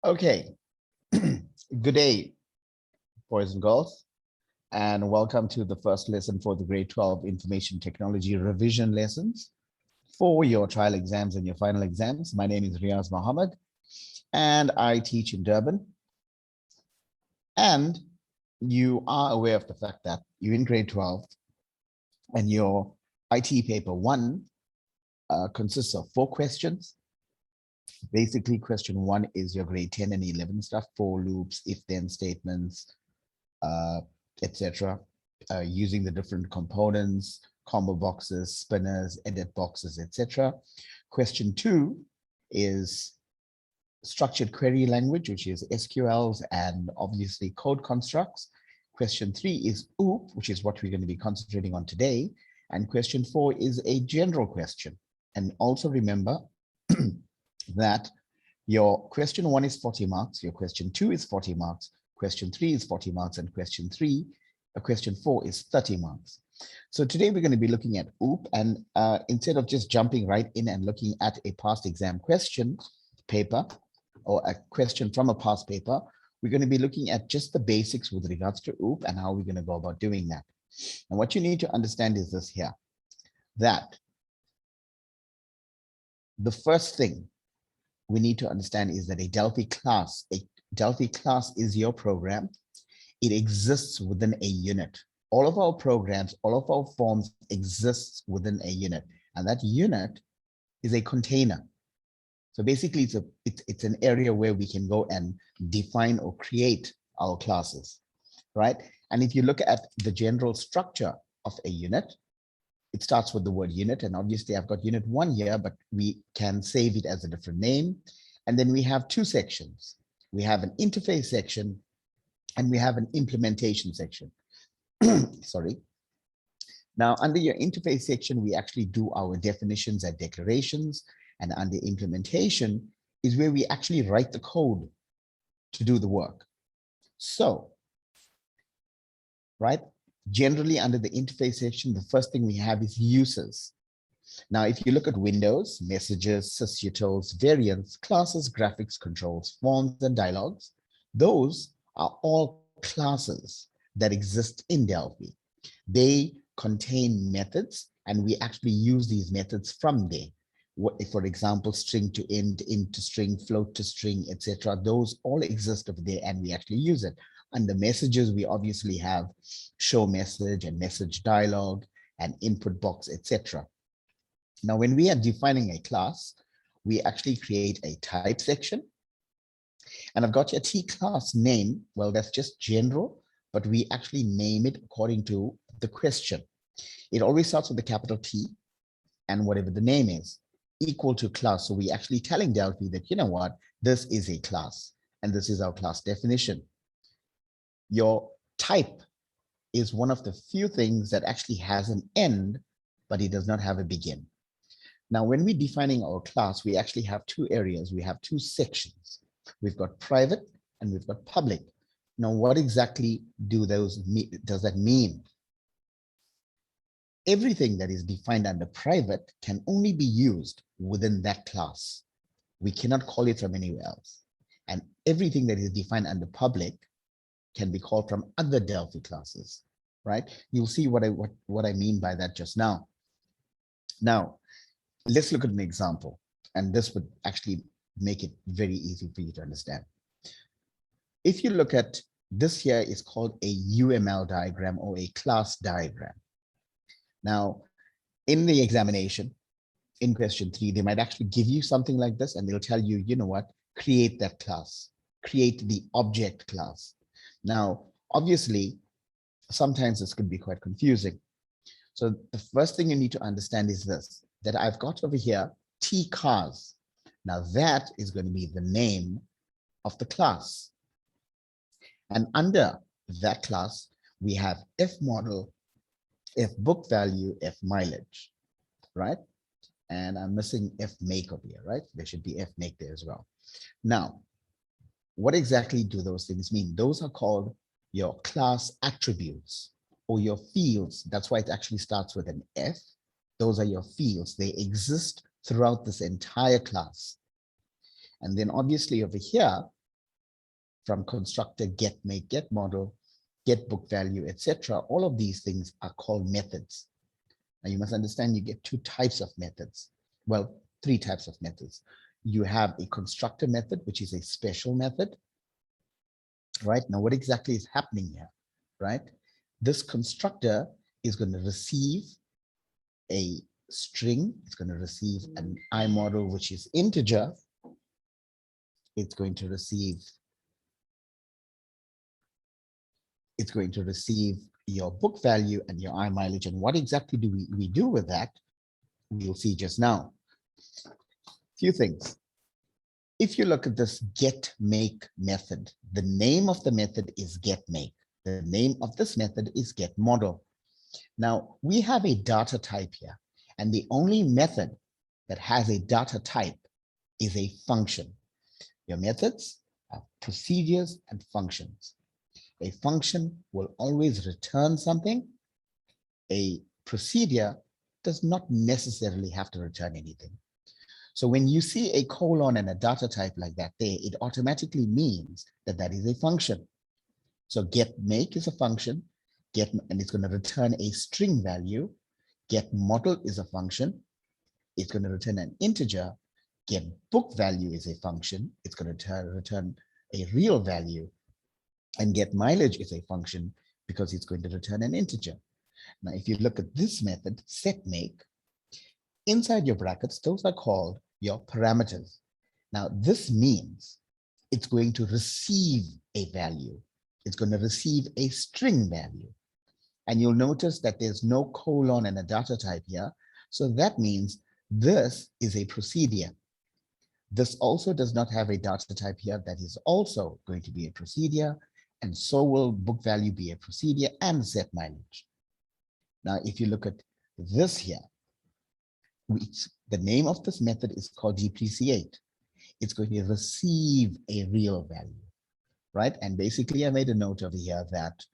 Okay, good day, boys and girls, and welcome to the first lesson for the grade 12 information technology revision lessons for your trial exams and your final exams. My name is Riaz Mohammed, and I teach in Durban. And you are aware of the fact that you're in grade 12 and your IT paper 1 consists of 4 questions. Basically, question 1 is your grade 10 and 11 stuff, for loops, if-then statements, etc. Using the different components, combo boxes, spinners, edit boxes, etc. Question 2 is structured query language, which is SQLs and obviously code constructs. Question 3 is OOP, which is what we're going to be concentrating on today. And question 4 is a general question. And also remember that your question 1 is 40 marks, your question 2 is 40 marks, question 3 is 40 marks, and question 4 is 30 marks. So today we're going to be looking at OOP, and instead of just jumping right in and looking at a past exam question paper or a question from a past paper, we're going to be looking at just the basics with regards to OOP and how we're going to go about doing that. And what you need to understand is this here, that the first thing we need to understand is that a Delphi class is your program. It exists within a unit. All of our programs, all of our forms exists within a unit, and that unit is a container. So basically, it's an area where we can go and define or create our classes, right? And if you look at the general structure of a unit, it starts with the word unit, and obviously I've got unit 1 here, but we can save it as a different name. And then we have 2 sections. We have an interface section and we have an implementation section. Sorry. Now, under your interface section, we actually do our definitions and declarations, and under implementation is where we actually write the code to do the work. So, right? Generally, under the interface section, the first thing we have is uses. Now, if you look at Windows, messages, sysutils, variants, classes, graphics, controls, forms, and dialogues, those are all classes that exist in Delphi. They contain methods, and we actually use these methods from there. For example, string to int to string, float to string, etc. Those all exist over there, and we actually use it. Under messages, we obviously have show message and message dialog and input box, etc. Now, when we are defining a class, we actually create a type section. And I've got your T class name. Well, that's just general, but we actually name it according to the question. It always starts with the capital T and whatever the name is, equal to class. So we actually telling Delphi that, you know what, this is a class, and this is our class definition. Your type is one of the few things that actually has an end, but it does not have a begin. Now, when we're defining our class, we actually have 2 areas. We have 2 sections. We've got private and we've got public. Now, what exactly does that mean? Everything that is defined under private can only be used within that class. We cannot call it from anywhere else. And everything that is defined under public can be called from other Delphi classes, right? You'll see what I mean by that just now. Now, let's look at an example, and this would actually make it very easy for you to understand. If you look at this here, is called a UML diagram or a class diagram. Now, in the examination, in question 3, they might actually give you something like this, and they'll tell you, you know what, create that class, create the object class. Now, obviously, sometimes this could be quite confusing. So the first thing you need to understand is this, that I've got over here T cars. Now that is going to be the name of the class. And under that class, we have F model, F book value, F mileage, right? And I'm missing F make over here, right? There should be F make there as well. Now, what exactly do those things mean? Those are called your class attributes or your fields. That's why it actually starts with an F. Those are your fields. They exist throughout this entire class. And then obviously over here, from constructor, get, make, get model, get book value, etc. All of these things are called methods. Now you must understand you get two types of methods. Well, three types of methods. You have a constructor method, which is a special method. Right now, what exactly is happening here? Right? This constructor is going to receive a string. It's going to receive an I model, which is integer. It's going to receive your book value and your I mileage. And what exactly do we do with that? We'll see just now. Few things. If you look at this get make method, the name of the method is get make. The name of this method is get model. Now we have a data type here, and the only method that has a data type is a function. Your methods are procedures and functions. A function will always return something. A procedure does not necessarily have to return anything. So when you see a colon and a data type like that there, it automatically means that that is a function. So get make is a function, and it's going to return a string value. Get model is a function. It's going to return an integer. Get book value is a function. It's going to return a real value. And get mileage is a function because it's going to return an integer. Now, if you look at this method, set make, inside your brackets, those are called your parameters. Now, this means it's going to receive a value. It's going to receive a string value. And you'll notice that there's no colon and a data type here. So that means this is a procedure. This also does not have a data type here. That is also going to be a procedure. And so will book value be a procedure and set mileage. Now, if you look at this here, the name of this method is called depreciate. It's going to receive a real value, right? And basically I made a note over here that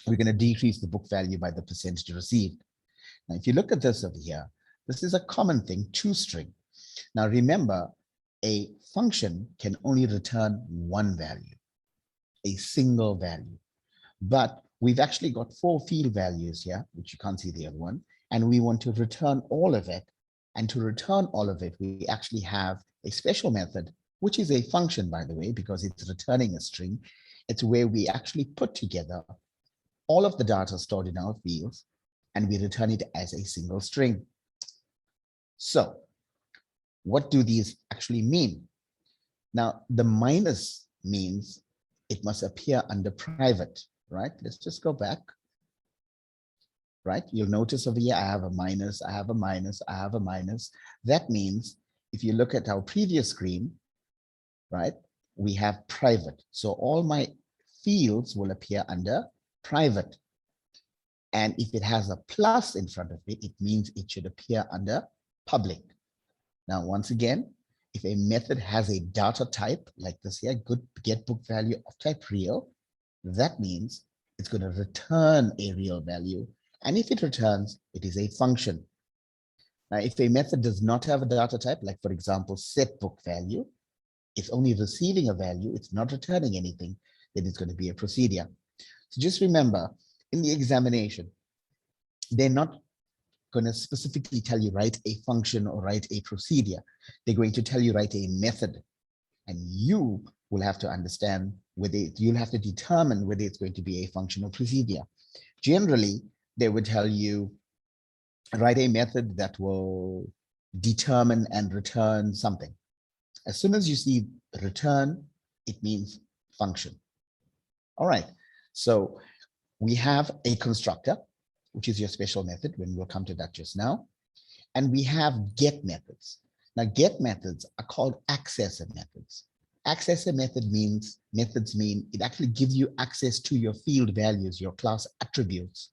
we're going to decrease the book value by the percentage received. Now, if you look at this over here, this is a common thing, toString. Now remember, a function can only return one value, a single value. But we've actually got 4 field values here, which you can't see the other one, and we want to return all of it. And to return all of it, we actually have a special method, which is a function, by the way, because it's returning a string. It's where we actually put together all of the data stored in our fields, and we return it as a single string. So what do these actually mean? Now, the minus means it must appear under private, right? Let's just go back, right? You'll notice over here, I have a minus, I have a minus, I have a minus. That means if you look at our previous screen, right, we have private. So all my fields will appear under private. And if it has a plus in front of it, it means it should appear under public. Now, once again, if a method has a data type like this here, get book value of type real, that means it's going to return a real value. And if it returns, it is a function. Now, if a method does not have a data type, like for example, set book value, it's only receiving a value, it's not returning anything, then it's going to be a procedure. So just remember, in the examination, they're not going to specifically tell you write a function or write a procedure. They're going to tell you write a method, and you will have to understand whether you'll have to determine whether it's going to be a function or procedure. Generally, they would tell you write a method that will determine and return something. As soon as you see return, it means function. All right, so we have a constructor, which is your special method, when we'll come to that just now. And we have get methods. Now, get methods are called accessor methods. Accessor methods mean it actually gives you access to your field values, your class attributes.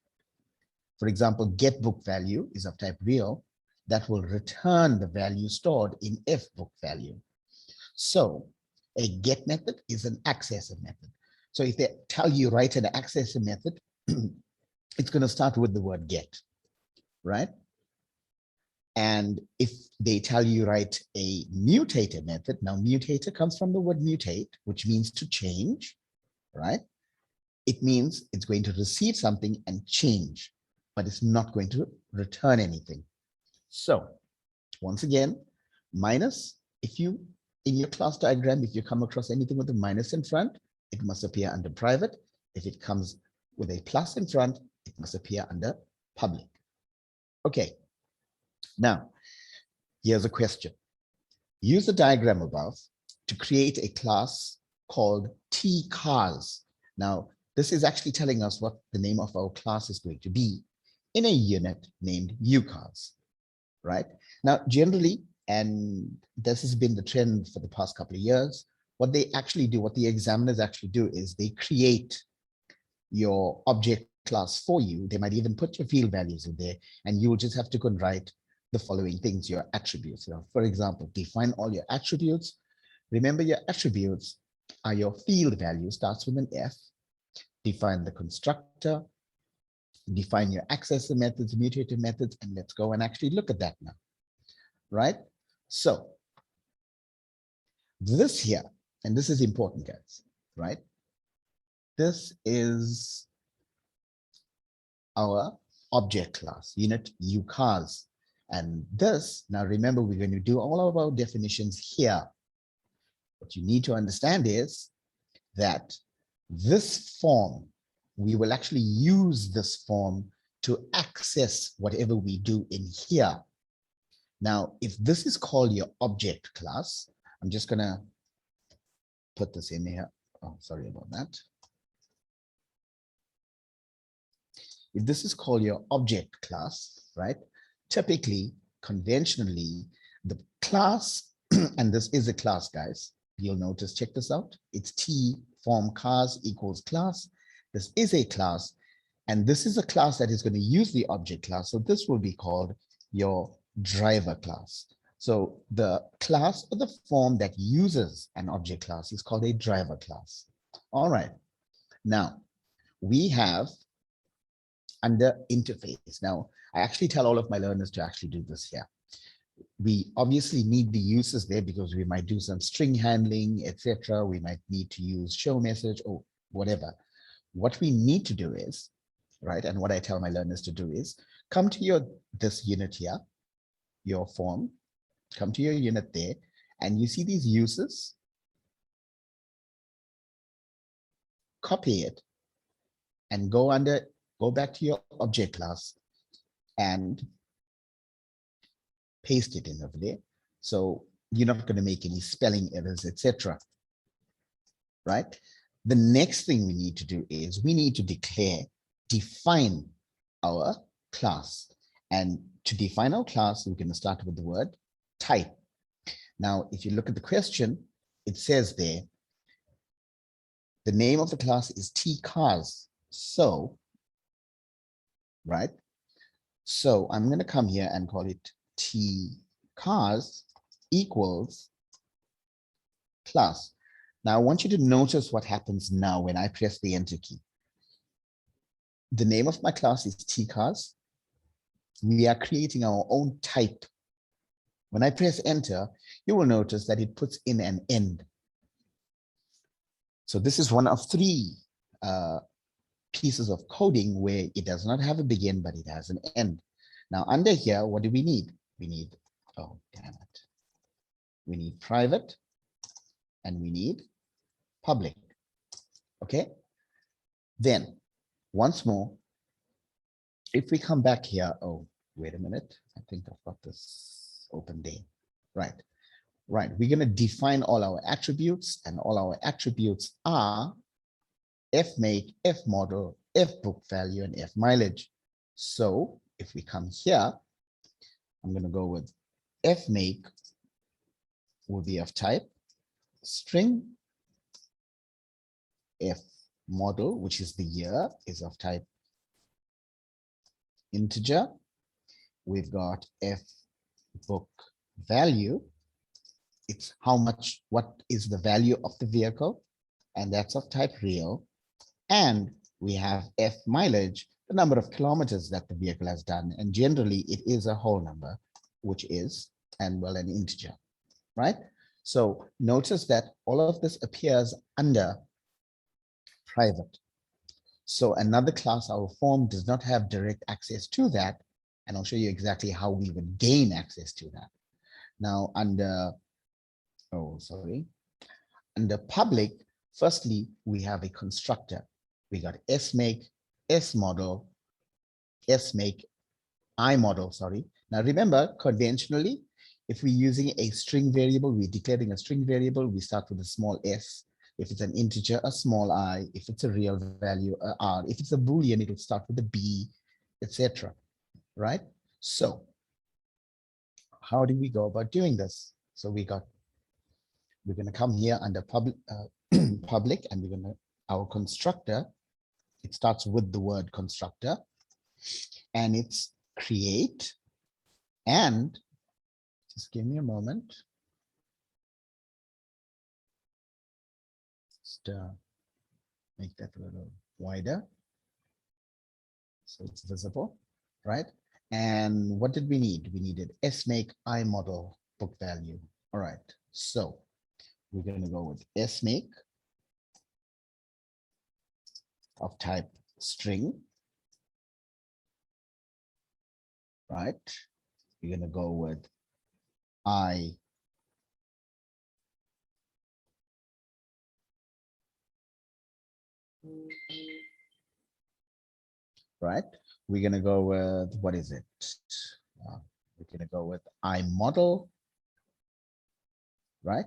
For example, get book value is of type real. That will return the value stored in F book value. So a get method is an accessor method. So if they tell you write an accessor method, it's going to start with the word get, right? And if they tell you write a mutator method, now mutator comes from the word mutate, which means to change, right? It means it's going to receive something and change, but it's not going to return anything. So once again, minus, if you, in your class diagram, if you come across anything with a minus in front, it must appear under private. If it comes with a plus in front, it must appear under public. Okay, now here's a question. Use the diagram above to create a class called T-cars. Now, this is actually telling us what the name of our class is going to be in a unit named UCars, right? Now, generally, and this has been the trend for the past couple of years, what they actually do, what the examiners actually do is they create your object class for you. They might even put your field values in there, and you will just have to go and write the following things, your attributes. Now, for example, define all your attributes. Remember, your attributes are your field value, starts with an F. Define the constructor, define your accessor methods, mutator methods, and let's go and actually look at that now, right? So this here, and this is important, guys, right? This is our object class, unit UCars. And this, now remember, we're going to do all of our definitions here. What you need to understand is that this form, we will actually use this form to access whatever we do in here. Now, if this is called your object class, I'm just going to put this in here. Oh, sorry about that. If this is called your object class, right? Typically, conventionally, the class, and this is a class, guys. You'll notice, check this out. It's T form cars equals class. This is a class, and this is a class that is going to use the object class. So this will be called your driver class. So the class or the form that uses an object class is called a driver class. All right. Now, we have under interface. Now, I actually tell all of my learners to actually do this here. We obviously need the uses there because we might do some string handling, etc. We might need to use show message or whatever. What we need to do is, right, and what I tell my learners to do is come to this unit here, your form, come to your unit there, and you see these uses, copy it, and go back to your object class and paste it in over there. So you're not going to make any spelling errors, etc. Right? The next thing we need to do is we need to define our class. And to define our class, we're going to start with the word type. Now, if you look at the question, it says there, the name of the class is T-cars. So, right? So I'm going to come here and call it T-cars equals class. Now I want you to notice what happens now when I press the enter key. The name of my class is T-cars. We are creating our own type. When I press enter, you will notice that it puts in an end. So this is one of three pieces of coding where it does not have a begin, but it has an end. Now under here, what do we need? We need, oh, damn it. We need private and we need public, okay? Then once more, if we come back here, oh, wait a minute. I think I've got this open there. Right, we're gonna define all our attributes, and all our attributes are F make, F model, F book value, and F mileage. So if we come here, I'm going to go with F make will be of type string. F model, which is the year, is of type integer. We've got F book value. It's how much, what is the value of the vehicle, and that's of type real. And we have F mileage, the number of kilometers that the vehicle has done. And generally it is a whole number. which is, and well, an integer, right? So notice that all of this appears under private. So another class, our form, does not have direct access to that. And I'll show you exactly how we would gain access to that. Now under, under public, firstly, we have a constructor. We got smake, smodel, smake, imodel, sorry. Now remember, conventionally, if we're using a string variable, we're declaring a string variable, we start with a small s. If it's an integer, a small I. If it's a real value, a R. If it's a Boolean, it'll start with a B, etc. Right? So how do we go about doing this? So we're going to come here under public, public, and we're going to, our constructor, it starts with the word constructor, and it's create, and just give me a moment. Just make that a little wider so it's visible, right? And what did we need? We needed smake imodel book value. All right, so we're going to go with smake of type string, right? We're going to go with I right? We're going to go with, what is it? We're going to go with imodel, right?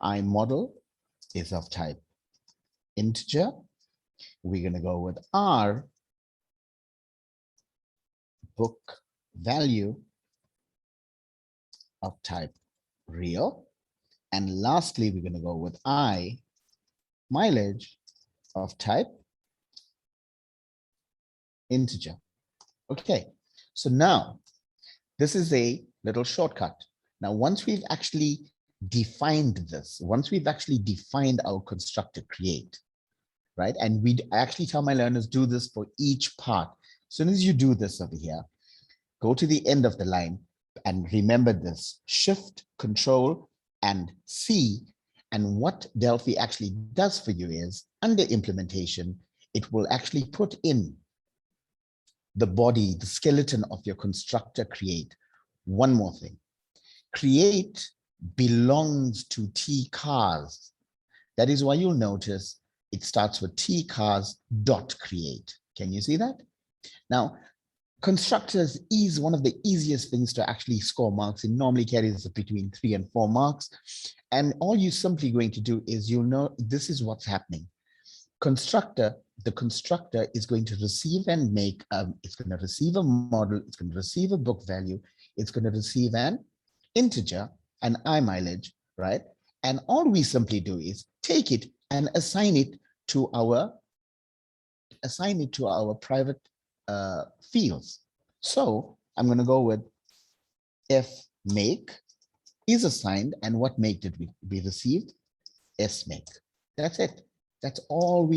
Imodel is of type integer. We're going to go with R book value of type real. And lastly, we're going to go with I mileage of type integer. Okay, so now this is a little shortcut. Now, once we've actually defined this, once we've actually defined our constructor create, right? And we actually tell my learners do this for each part. As soon as you do this over here, go to the end of the line and remember this, Shift, Control, and C. And what Delphi actually does for you is, under implementation, it will actually put in the body, the skeleton of your constructor create. One more thing, create belongs to T cars. That is why you'll notice it starts with T cars dot create. Can you see that? Now, constructors is one of the easiest things to actually score marks. It normally carries between 3 and 4 marks. And all you're simply going to do is, you'll know this is what's happening. Constructor, the constructor is going to receive and make, it's going to receive a model, it's going to receive a book value, it's going to receive an integer, an I mileage, right? And all we simply do is take it and assign it to our private fields. So I'm going to go with if make is assigned, and what make did we received? S make. That's it. That's all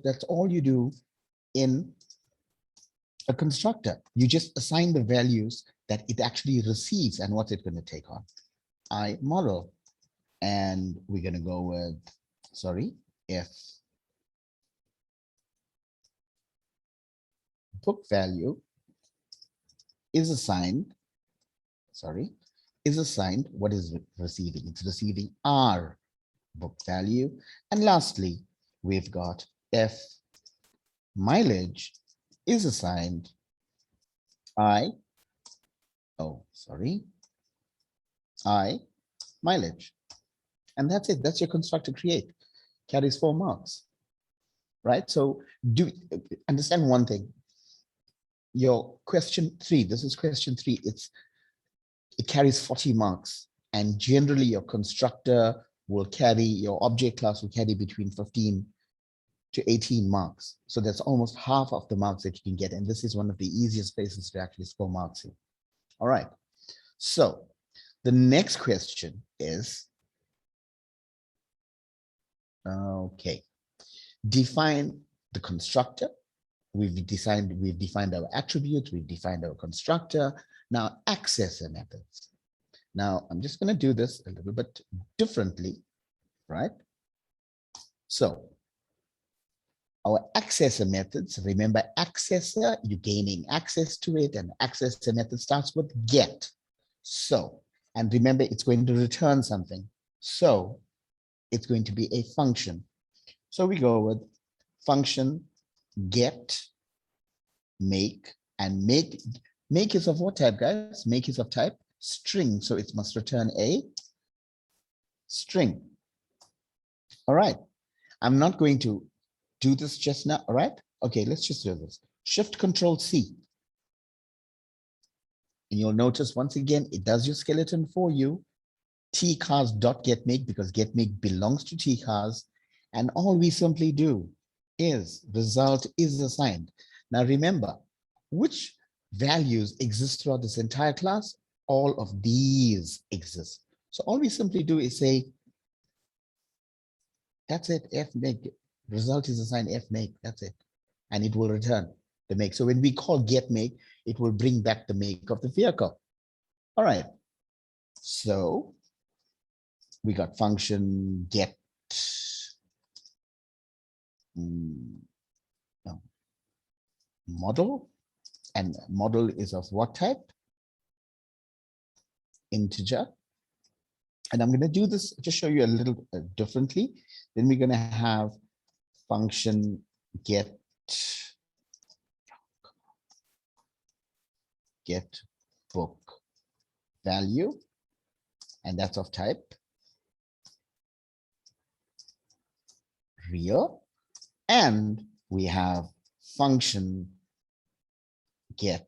that's all you do in a constructor. You just assign the values that it actually receives and what it's going to take on. I model, and we're going to go with, sorry, if book value is assigned, what is it receiving? It's receiving R book value. And lastly, we've got if mileage is assigned I mileage. And that's it. That's your constructor create. Carries 4 marks. Right? So do understand one thing. Your question 3, this is question 3, it carries 40 marks. And generally your constructor will carry, your object class will carry between 15 to 18 marks. So that's almost half of the marks that you can get. And this is one of the easiest places to actually score marks in. All right. So the next question is, okay, define the constructor, we've defined our attributes, we've defined our constructor. Now accessor methods. Now I'm just going to do this a little bit differently, right? So our accessor methods, remember accessor, you're gaining access to it, and accessor method starts with get. So, and remember it's going to return something. So it's going to be a function. So we go with function get make, and make is of what type, guys? Make is of type string. So it must return a string. All right. I'm not going to do this just now. All right. Okay, let's just do this. Shift Control C. And you'll notice once again, it does your skeleton for you. tcars.getMake, because getMake belongs to tcars. And all we simply do is result is assigned. Now remember, which values exist throughout this entire class? All of these exist. So all we simply do is say, that's it, F make, result is assigned F make, that's it. And it will return the make. So when we call get make, it will bring back the make of the vehicle. All right. So we got function get model, and model is of what type? Integer. And I'm going to do this, just show you a little differently. Then we're going to have function get book value, and that's of type real. And we have function get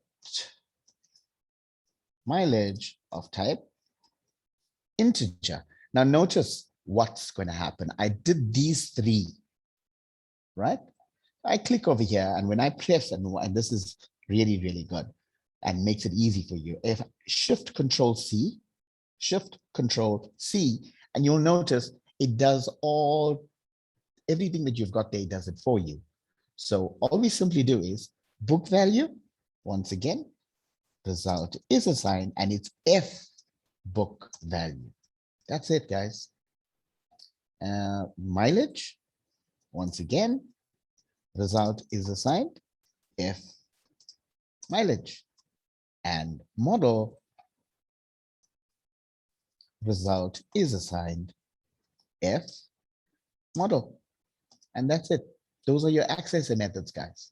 mileage of type integer. Now notice what's going to happen. I did these three, right? I click over here, and when I press, and this is really, really good and makes it easy for you. If Shift Control C, and you'll notice it does everything that you've got there, it does it for you. So all we simply do is book value, once again, result is assigned, and it's F book value. That's it, guys. Mileage, once again, result is assigned F mileage, and model result is assigned F model. And that's it. Those are your accessor methods, guys.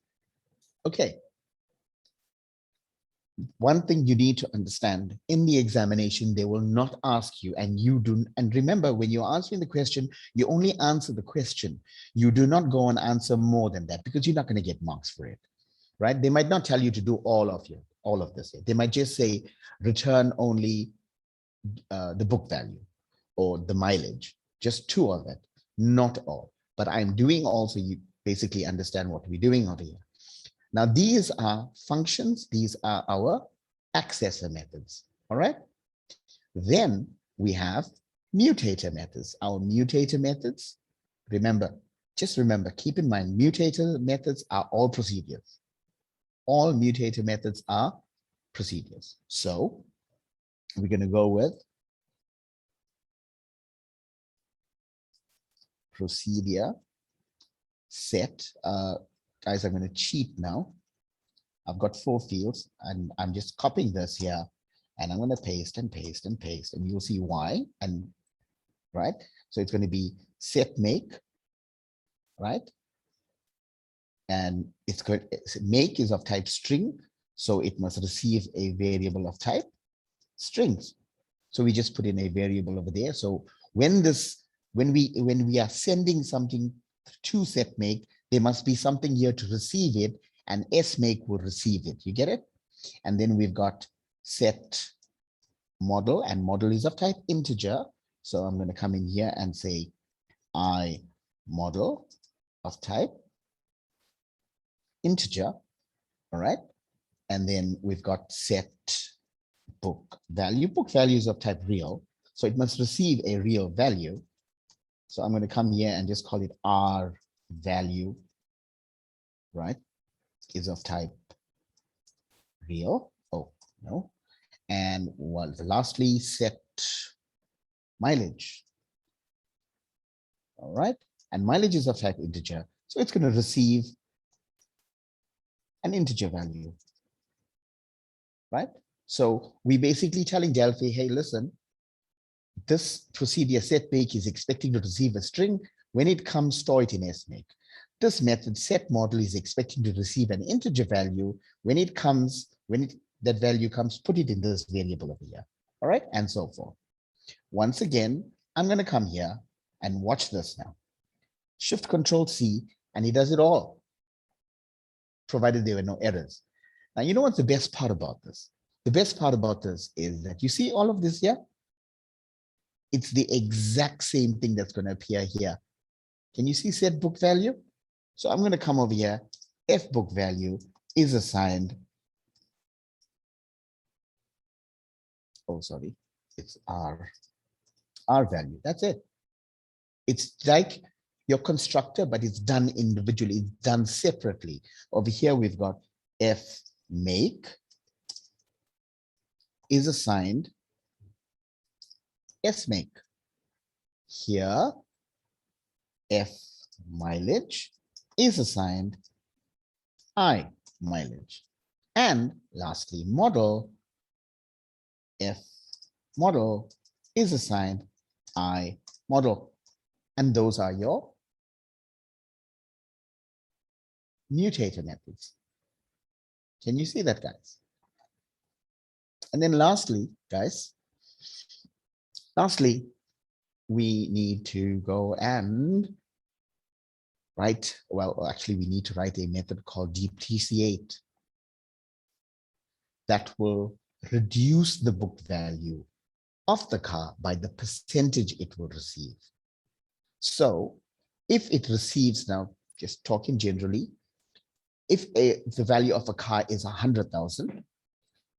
Okay. One thing you need to understand, in the examination, they will not ask you, and you do, and remember, when you're answering the question, you only answer the question. You do not go and answer more than that, because you're not going to get marks for it, right? They might not tell you to do all of this. They might just say, return only the book value or the mileage, just two of it, not all. But I'm doing all, so you basically understand what we're doing over here. Now, these are functions. These are our accessor methods. All right. Then we have mutator methods. Our mutator methods, just remember, keep in mind, mutator methods are all procedures. All mutator methods are procedures. So we're going to go with procedure set. Guys, I'm going to cheat now. I've got 4 fields, and I'm just copying this here, and I'm going to paste and paste and paste, and you'll see why. And right, so it's going to be set make, right? And it's good. Make is of type string, so it must receive a variable of type strings. So we just put in a variable over there. So when we are sending something to set make, there must be something here to receive it, and smake will receive it. You get it? And then we've got set model, and model is of type integer. So I'm going to come in here and say I model of type integer. All right. And then we've got set book value. Book value is of type real, so it must receive a real value. So I'm going to come here and just call it R value, right? is of type real. Oh, no. And lastly, set mileage. All right. And mileage is of type integer. So it's going to receive an integer value. Right. So we basically telling Delphi, hey, listen, this procedure setMake is expecting to receive a string. When it comes, store it in SMake. This method setModel is expecting to receive an integer value. When it comes, that value comes, put it in this variable over here. All right, and so forth. Once again, I'm going to come here and watch this now. Shift Control C, and he does it all, provided there were no errors. Now, you know what's the best part about this? The best part about this is that you see all of this here? It's the exact same thing that's going to appear here. Can you see set book value? So I'm going to come over here. F book value is assigned. Oh, sorry. It's R value. That's it. It's like your constructor, but it's done individually. It's done separately. Over here, we've got F make is assigned S make. Here, F mileage is assigned I mileage. And lastly, model, F model is assigned I model. And those are your mutator methods. Can you see that, guys? And then lastly, guys, we need to go and write, well, actually, we need to write a method called depreciate that will reduce the book value of the car by the percentage it will receive. So if it receives, now just talking generally, if the value of a car is 100,000,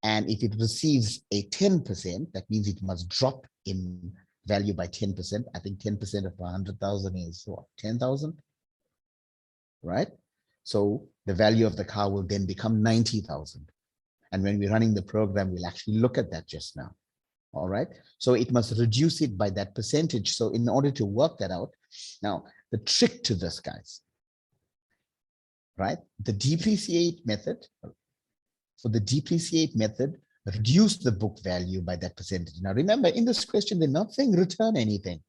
and if it receives a 10%, that means it must drop in value by 10%. I think 10% of 100,000 is what, 10,000, right? So the value of the car will then become 90,000. And when we're running the program, we'll actually look at that just now. All right. So it must reduce it by that percentage. So in order to work that out, now the trick to this, guys, right? The depreciate method, for the depreciate method, reduce the book value by that percentage. Now remember, in this question, they're not saying return anything.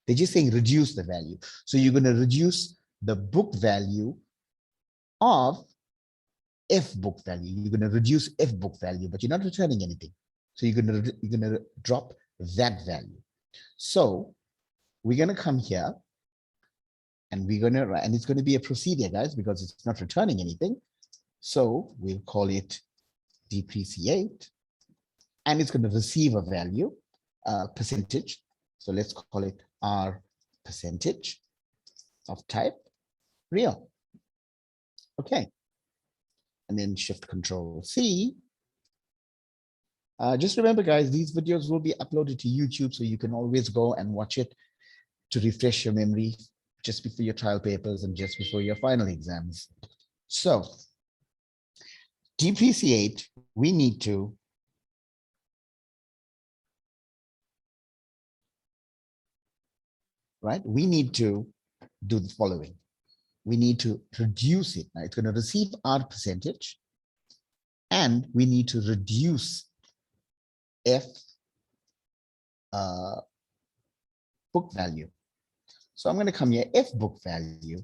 They're just saying reduce the value. So you're going to reduce the book value of F book value. You're going to reduce F book value, but you're not returning anything. So you're going to drop that value. So we're going to come here and we're going to write, and it's going to be a procedure, guys, because it's not returning anything. So we'll call it depreciate, and it's going to receive a value, percentage. So let's call it R percentage of type real. Okay. And then Shift Control C. Just remember, guys, these videos will be uploaded to YouTube, so you can always go and watch it to refresh your memory just before your trial papers and just before your final exams. So depreciate, we need to we need to do the following. We need to reduce it. Now it's going to receive R percentage, and we need to reduce F book value. So I'm going to come here. F book value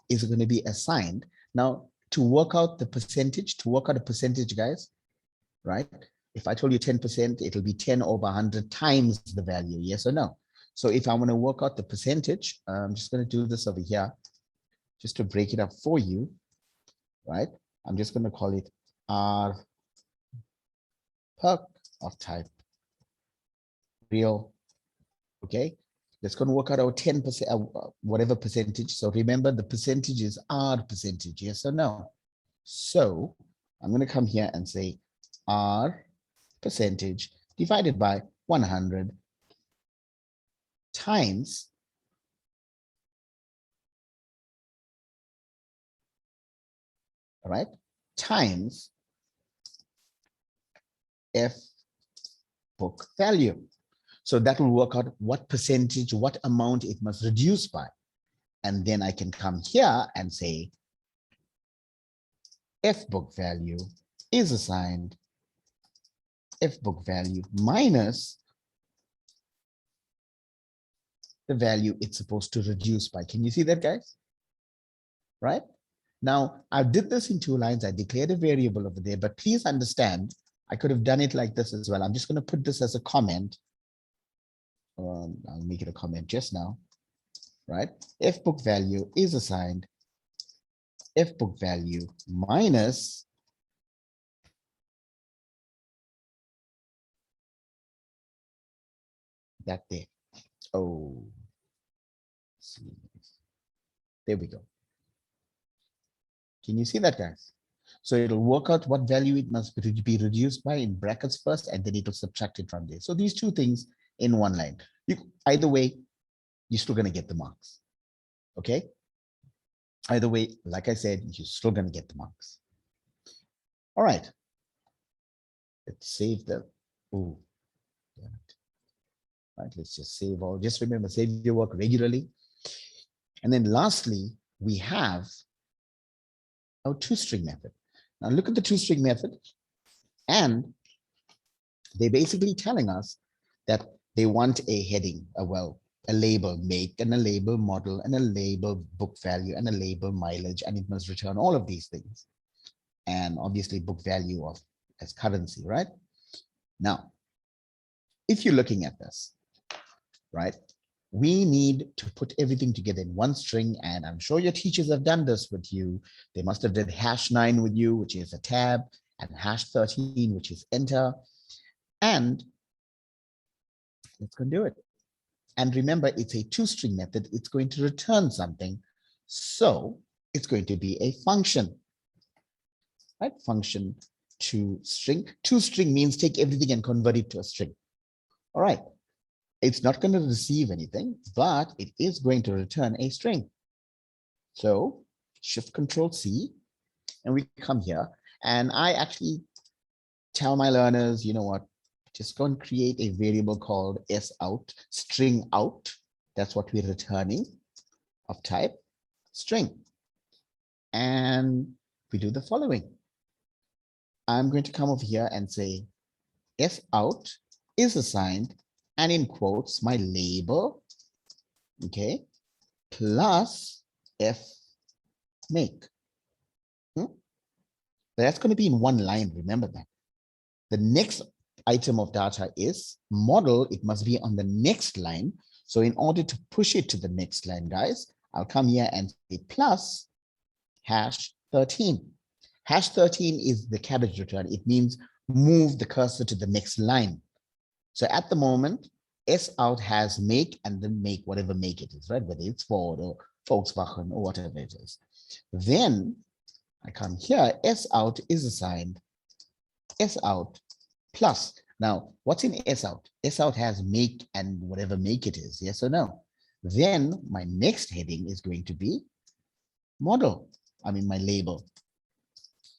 is going to be assigned. Now, to work out the percentage, guys, right? If I told you 10%, it'll be 10 over 100 times the value, yes or no? So if I want to work out the percentage, I'm just going to do this over here, just to break it up for you, right? I'm just going to call it R perc of type real, okay? Let's go and work out our 10%, whatever percentage. So remember, the percentage is R percentage, yes or no? So I'm going to come here and say R percentage divided by 100 times all right, times F book value. So that will work out what percentage, what amount it must reduce by. And then I can come here and say F book value is assigned F book value minus the value it's supposed to reduce by. Can you see that, guys? Right? Now, I did this in 2 lines. I declared a variable over there, but please understand, I could have done it like this as well. I'm just going to put this as a comment. I'll make it a comment just now, right? F book value is assigned F book value minus that there. Oh, see. There we go. Can you see that, guys? So it'll work out what value it must be reduced by in brackets first, and then it'll subtract it from there. So these 2 things in 1 line. Either way, you're still going to get the marks. Okay? Either way, like I said, you're still going to get the marks. All right. Let's save the. Oh, damn it. All right, let's just save all. Just remember, save your work regularly. And then lastly, we have our toString method. Now look at the toString method, and they're basically telling us that they want a heading, a label make, and a label model, and a label book value, and a label mileage, and it must return all of these things. And obviously book value as currency, right? Now, if you're looking at this, right, we need to put everything together in 1 string, and I'm sure your teachers have done this with you. They must have did #9 with you, which is a tab, and #13, which is enter. And let's go and do it. And remember, it's a toString method. It's going to return something. So it's going to be a function, right? Function toString. toString means take everything and convert it to a string. All right. It's not going to receive anything, but it is going to return a string. So Shift-Control-C, and we come here, and I actually tell my learners, you know what, just go and create a variable called sout, string out. That's what we're returning of type string. And we do the following. I'm going to come over here and say sout is assigned, and in quotes, my label, okay, plus f make. That's going to be in 1 line, remember that. The next item of data is model. It must be on the next line. So in order to push it to the next line, guys, I'll come here and say plus #13. #13 is the cabbage return. It means move the cursor to the next line. So at the moment, sout has make, and then make whatever make it is, right? Whether it's Ford or Volkswagen or whatever it is. Then I come here, sout is assigned sout plus. Now, what's in sout? Sout has make and whatever make it is, yes or no? Then my next heading is going to be model. My label.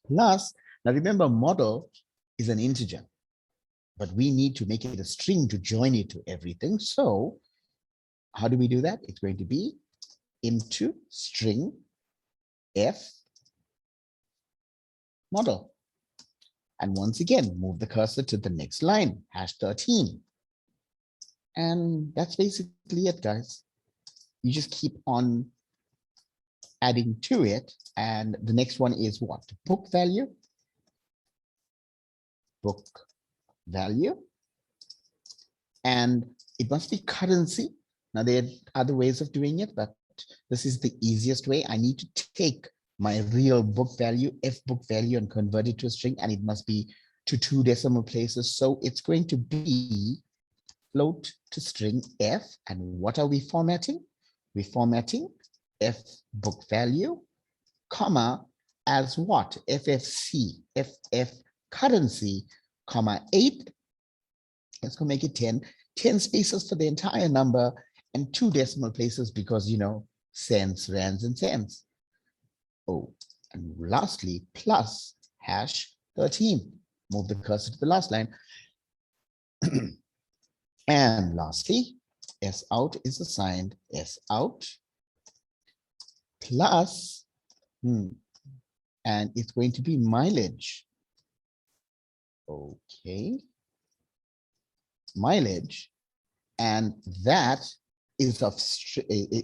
Plus, now remember, model is an integer, but we need to make it a string to join it to everything. So how do we do that? It's going to be into string f model. And once again, move the cursor to the next line, #13. And that's basically it, guys. You just keep on adding to it. And the next one is what? Book value. Book value. And it must be currency. Now, there are other ways of doing it, but this is the easiest way. I need to take my real book value, F book value, and convert it to a string, and it must be to 2 decimal places. So it's going to be float to string F. And what are we formatting? We're formatting F book value, comma, as what? FFC, FF currency, comma 8. Let's go make it 10. 10 spaces for the entire number and 2 decimal places because, cents, rands, and cents. Oh, and lastly, plus hash 13. Move the cursor to the last line. And lastly, S out is assigned S out plus, and it's going to be mileage. Okay. Mileage. And that is of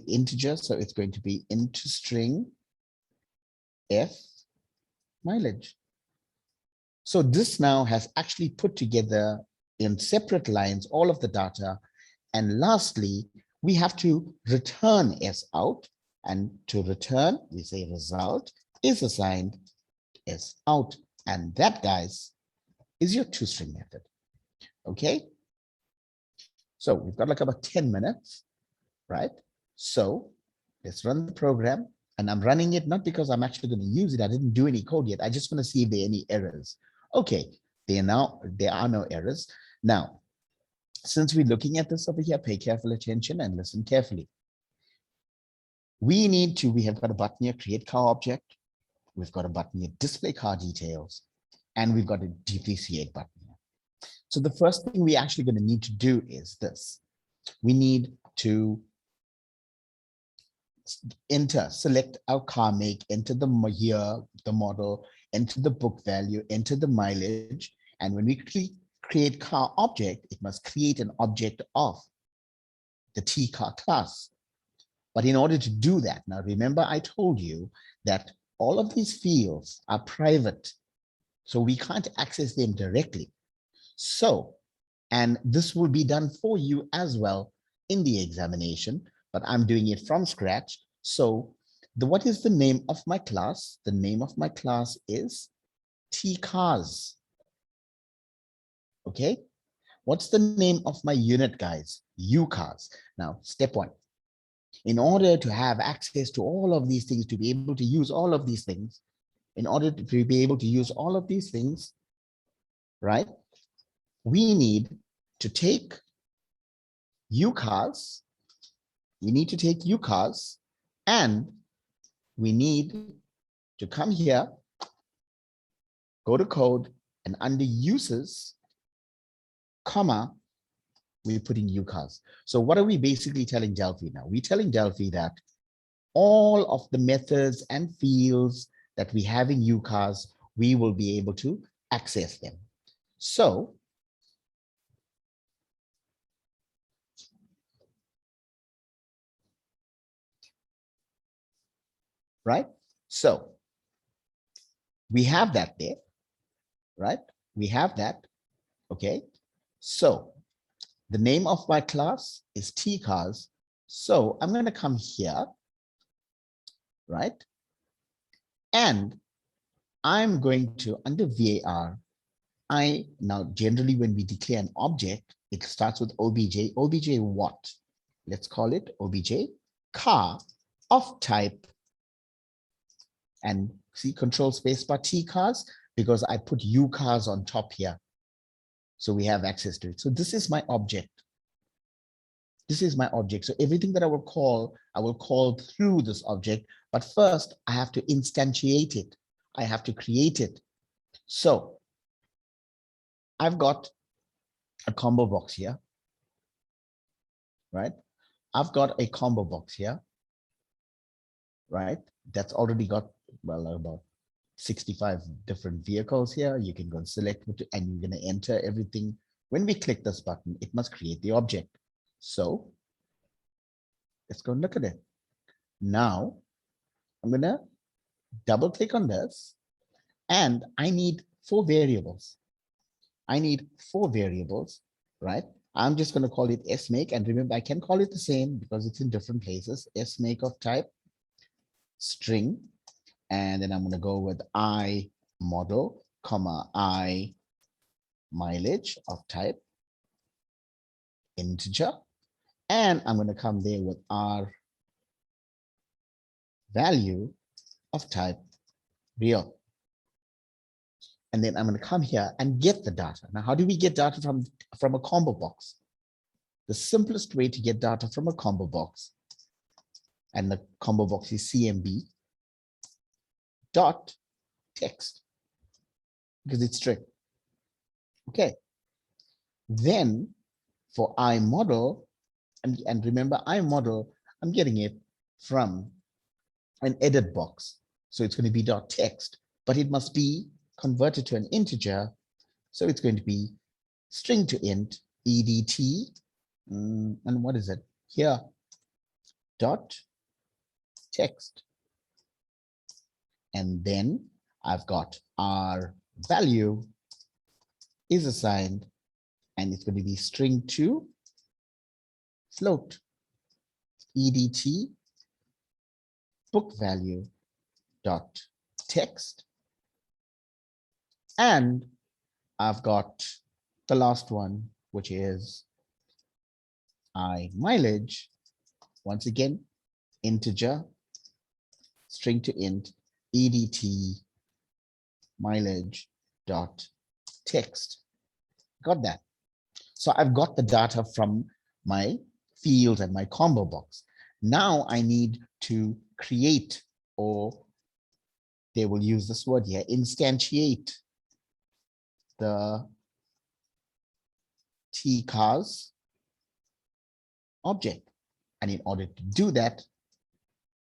integer. So it's going to be into string F mileage. So this now has actually put together in separate lines all of the data. And lastly, we have to return S out. And to return, we say result is assigned S out. And that, guys, is your toString method. Okay. So we've got like about 10 minutes, right? So let's run the program. And I'm running it not because I'm actually going to use it. I didn't do any code yet. I just want to see if there are any errors. Okay, there are no errors. Now, since we're looking at this over here, pay careful attention and listen carefully. We have got a button here, create car object. We've got a button here, display car details, and we've got a depreciate button here. So the first thing we're actually going to need to do is this. We need to select our car make, enter the year, the model, enter the book value, enter the mileage. And when we create car object, it must create an object of the T-car class. But in order to do that, now remember I told you that all of these fields are private, so we can't access them directly. So, and this will be done for you as well in the examination, but I'm doing it from scratch. So what is the name of my class? The name of my class is T-cars. Okay. What's the name of my unit, guys? U-cars. Now, step one. In order to have access to all of these things, to be able to use all of these things, right? We need to take U-cars. We need to take U-cars, and we need to come here, go to code, and under uses, comma, we're putting U-cars. So what are we basically telling Delphi now? We're telling Delphi that all of the methods and fields that we have in U-cars, we will be able to access them. So right? So we have that there, right? We have that, okay? So the name of my class is T-cars. So I'm gonna come here, right? And I'm going to, under VAR, now generally when we declare an object, it starts with obj what? Let's call it obj car of type, and see control spacebar T-cars, because I put U-cars on top here. So we have access to it. So this is my object. This is my object. So everything that I will call through this object, but first I have to instantiate it. I have to create it. So I've got a combo box here, right? I've got a combo box here, right? That's already got, well, about 65 different vehicles here. You can go and select it, and you're going to enter everything. When we click this button, it must create the object. So let's go and look at it. Now I'm going to double click on this, and I need 4 variables. I need 4 variables, right? I'm just going to call it smake, and remember I can call it the same because it's in different places. Smake of type string, and then I'm going to go with I model, comma, I mileage of type integer, and I'm going to come there with R value of type real. And then I'm going to come here and get the data. Now, how do we get data from a combo box? The simplest way to get data from a combo box, and the combo box is CMB dot text. because it's string. Okay. Then for iModel, and remember iModel, I'm getting it from an edit box. So it's going to be .text, but it must be converted to an integer. So it's going to be string to int edt, and what is it here? Dot text. And then I've got our value is assigned, and it's going to be string to float edt book value dot text. And I've got the last one, which is mileage. Once again, integer, string to int, edt mileage dot text. Got that? So I've got the data from my field and my combo box. Now I need to create, or they will use this word here, instantiate the tcars object. And in order to do that,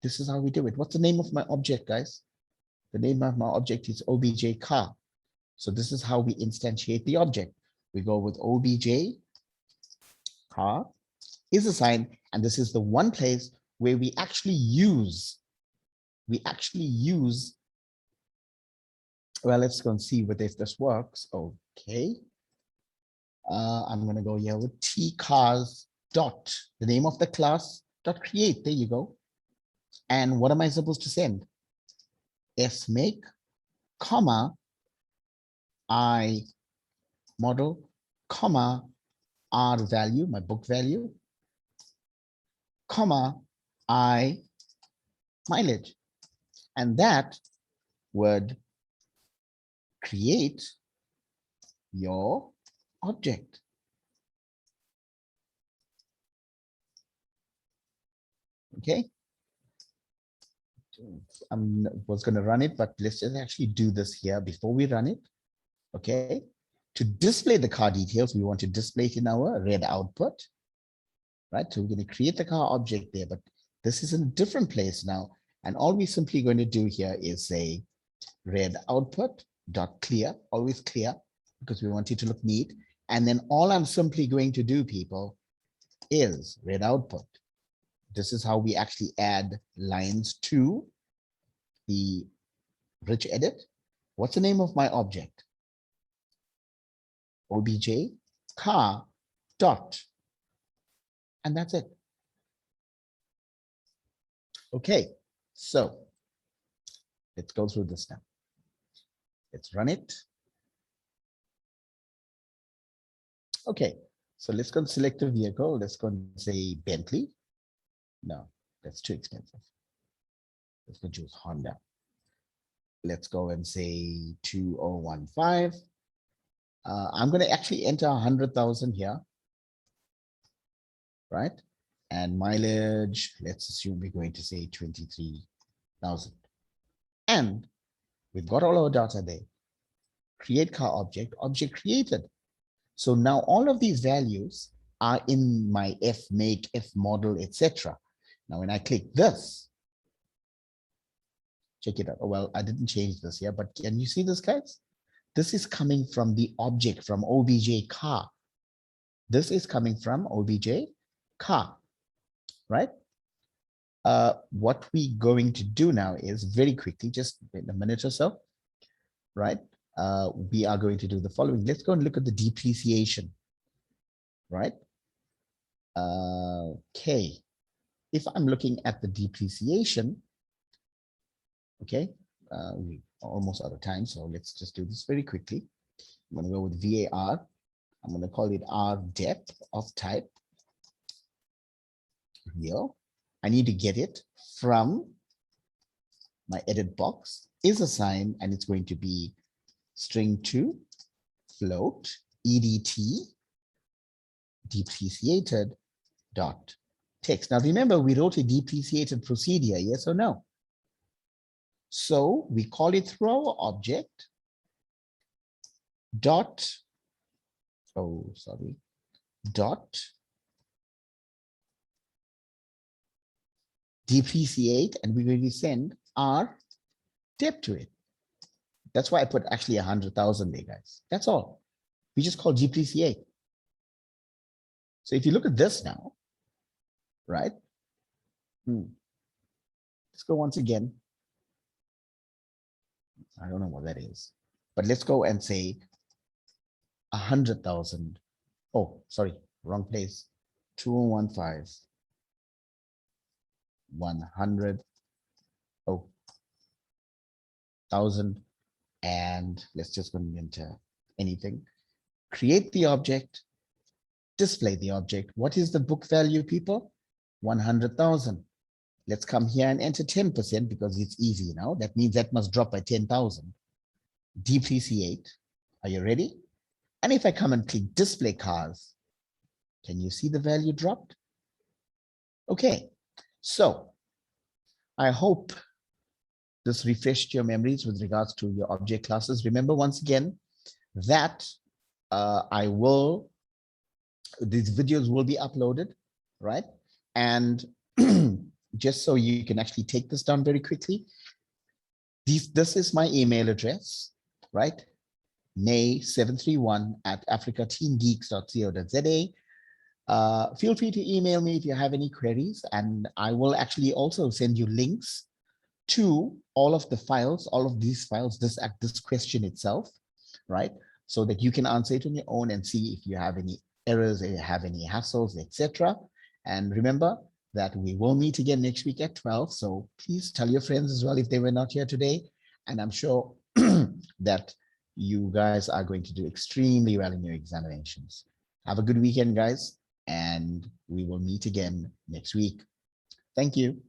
this is how we do it. What's the name of my object, guys? The name of my object is obj car. So this is how we instantiate the object. We go with obj car is assigned, and this is the one place where we actually use, well, let's go and see whether if this works. Okay. I'm going to go here with tcars dot, the name of the class dot create. There you go. And what am I supposed to send? Smake, comma, iModel, comma, r value, my book value, comma, mileage. And that would create your object. Okay. I was going to run it, but let's just actually do this here before we run it. Okay. To display the car details, we want to display it in our red output. Right. So we're going to create the car object there, but this is in a different place now. And all we're simply going to do here is say red output dot clear, always clear, because we want it to look neat. And then all I'm simply going to do, people, is red output. This is how we actually add lines to the rich edit. What's the name of my object? Obj car dot, and that's it. Okay, so let's go through this now. Let's run it. Okay, so let's go and select a vehicle. Let's go and say Bentley. No, that's too expensive. Let's go choose Honda. Let's go and say 2015. I'm going to actually enter 100,000 here, right? And mileage, let's assume we're going to say 23,000. And we've got all our data there. Create car object, object created. So now all of these values are in my F make, F model, etc. Now, when I click this, check it out. Oh, well, I didn't change this here, but can you see this, guys? This is coming from the object from obj car. This is coming from obj car, right? What we're going to do now is very quickly, just in a minute or so, right? We are going to do the following. Let's go and look at the depreciation, right? Okay. If I'm looking at the depreciation, okay, we're almost out of time, so let's just do this very quickly. I'm going to go with VAR. I'm going to call it R depth of type real. I need to get it from my edit box is assigned, and it's going to be string to float edt depreciated dot text. Now remember, we wrote a depreciated procedure, yes or no? So we call it through our object, dot, oh, sorry, dot depreciate, and we're going to send our tip to it. That's why I put actually 100,000 there, guys. That's all. We just call depreciate. So if you look at this now, right? Let's go once again. I don't know what that is, but let's go and say 100,000. Oh, sorry, wrong place. 2015. 100. Oh, 1,000. And let's just go into anything. Create the object, display the object. What is the book value, people? 100,000. Let's come here and enter 10% because it's easy now. That means that must drop by 10,000. Depreciate. Are you ready? And if I come and click display cars, can you see the value dropped? Okay, so I hope this refreshed your memories with regards to your object classes. Remember once again that these videos will be uploaded, right? And just so you can actually take this down very quickly, this is my email address, right? nay731@africateengeeks.co.za. Feel free to email me if you have any queries, and I will actually also send you links to all of the files, all of these files, this question itself, right? So that you can answer it on your own and see if you have any errors, if you have any hassles, etc. And remember that we will meet again next week at 12. So please tell your friends as well if they were not here today. And I'm sure that you guys are going to do extremely well in your examinations. Have a good weekend, guys, and we will meet again next week. Thank you.